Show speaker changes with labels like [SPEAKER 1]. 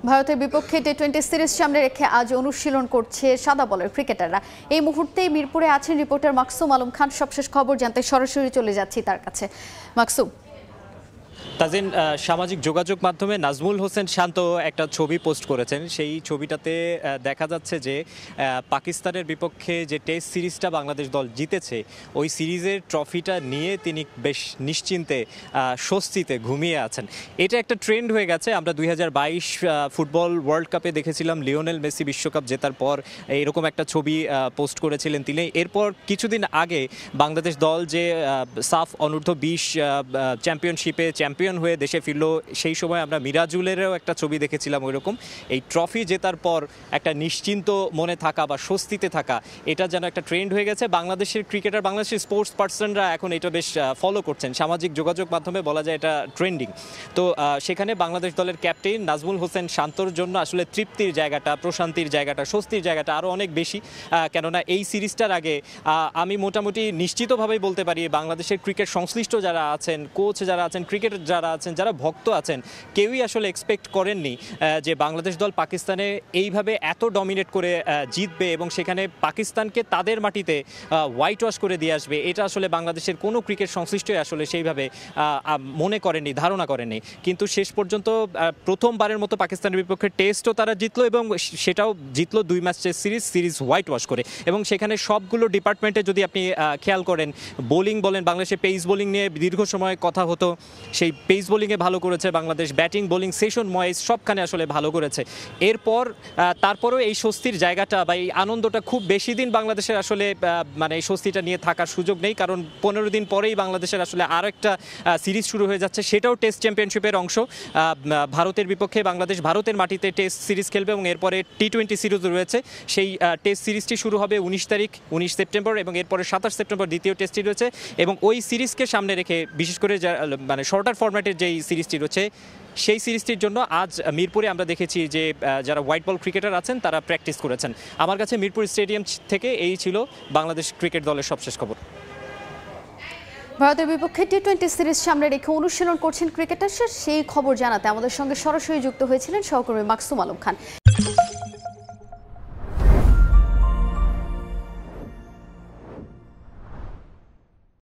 [SPEAKER 1] ভারতের বিপক্ষে টি-20 সিরিজ সামনে রেখে আজ অনুশীলন করছে সাদা বলের ক্রিকেটাররা। এই মুহূর্তে মিরপুরে আছেন রিপোর্টার মাকসুম আলম খান। সবশেষ খবর জানতে সরাসরি চলে যাচ্ছি তার কাছে। মাকসুম।
[SPEAKER 2] তাজিন, সামাজিক যোগাযোগ মাধ্যমে নাজমুল হোসেন শান্ত একটা ছবি পোস্ট করেছেন। সেই ছবিটাতে দেখা যাচ্ছে যে পাকিস্তানের বিপক্ষে যে টেস্ট সিরিজটা বাংলাদেশ দল জিতেছে, ওই সিরিজের ট্রফিটা নিয়ে তিনি বেশ নিশ্চিন্তে স্বস্তিতে ঘুমিয়ে আছেন। এটা একটা ট্রেন্ড হয়ে গেছে। আমরা 2022 ফুটবল ওয়ার্ল্ড কাপে দেখেছিলাম লিওনেল মেসি বিশ্বকাপ জেতার পর এরকম একটা ছবি পোস্ট করেছিলেন তিনি। এরপর কিছুদিন আগে বাংলাদেশ দল যে সাফ অনূর্ধ্ব 20 চ্যাম্পিয়নশিপে চ্যাম্পিয়ন হয়ে দেশে ফিরলো, সেই সময় আমরা মিরাজুলেরও একটা ছবি দেখেছিলাম। ওইরকম এই ট্রফি জেতার পর একটা নিশ্চিন্ত মনে থাকা বা স্বস্তিতে থাকা, এটা যেন একটা ট্রেন্ড হয়ে গেছে। বাংলাদেশের ক্রিকেটার, বাংলাদেশের স্পোর্টস পার্সনরা এখন এটা বেশ ফলো করছেন। সামাজিক যোগাযোগ মাধ্যমে বলা যায় এটা ট্রেন্ডিং। তো সেখানে বাংলাদেশ দলের ক্যাপ্টেন নাজমুল হোসেন শান্তর জন্য আসলে তৃপ্তির জায়গাটা, প্রশান্তির জায়গাটা, স্বস্তির জায়গাটা আরও অনেক বেশি। কেননা এই সিরিজটার আগে আমি মোটামুটি নিশ্চিতভাবেই বলতে পারি বাংলাদেশের ক্রিকেট সংশ্লিষ্ট যারা আছেন, কোচ যারা আছেন, ক্রিকেট যারা আছেন, যারা ভক্ত আছেন, কেউই আসলে এক্সপেক্ট করেননি যে বাংলাদেশ দল পাকিস্তানে এইভাবে এত ডমিনেট করে জিতবে এবং সেখানে পাকিস্তানকে তাদের মাটিতে হোয়াইট ওয়াশ করে দিয়ে আসবে। এটা আসলে বাংলাদেশের কোনো ক্রিকেট সংশ্লিষ্টই আসলে সেইভাবে মনে করেনি, ধারণা করেনি। কিন্তু শেষ পর্যন্ত প্রথমবারের মতো পাকিস্তানের বিপক্ষে টেস্টও তারা জিতলো এবং সেটাও জিতলো 2 ম্যাচের সিরিজ হোয়াইট ওয়াশ করে। এবং সেখানে সবগুলো ডিপার্টমেন্টে যদি আপনি খেয়াল করেন, বোলিং বলেন, বাংলাদেশের পেস বোলিং নিয়ে দীর্ঘ সময় কথা হতো, সেই পেস বোলিংয়ে ভালো করেছে বাংলাদেশ। ব্যাটিং, বোলিং, সেশন ময়েস সবখানে আসলে ভালো করেছে। এরপর তারপরেও এই স্বস্তির জায়গাটা বা এই আনন্দটা খুব বেশি দিন বাংলাদেশের আসলে মানে এই স্বস্তিটা নিয়ে থাকার সুযোগ নেই। কারণ 15 দিন পরেই বাংলাদেশের আসলে আরও একটা সিরিজ শুরু হয়ে যাচ্ছে, সেটাও টেস্ট চ্যাম্পিয়নশিপের অংশ। ভারতের বিপক্ষে বাংলাদেশ ভারতের মাটিতে টেস্ট সিরিজ খেলবে এবং এরপরে টি-20 সিরিজ রয়েছে। সেই টেস্ট সিরিজটি শুরু হবে 19 সেপ্টেম্বর এবং এরপরে 27 সেপ্টেম্বর দ্বিতীয় টেস্টটি রয়েছে। এবং ওই সিরিজকে সামনে রেখে বিশেষ করে মানে শর্টার ফরম্যাটের যেই সিরিজটি রয়েছে, সেই সিরিজটির জন্য আজ মিরপুরে আমরা দেখেছি যে যারা হোয়াইট বল ক্রিকেটার আছেন তারা প্র্যাকটিস করেছেন। আমার কাছে মিরপুর স্টেডিয়াম থেকে এই ছিল বাংলাদেশ ক্রিকেট দলের সবশেষ খবর।
[SPEAKER 1] ভারতের বিপক্ষে টি-20 সিরিজ সামনে রেখে অনুশীলন করছেন ক্রিকেটাররা, সেই খবর জানাতে আমাদের সঙ্গে সরাসরি যুক্ত হয়েছিলেন সহকর্মী মাকসুম আলম খান।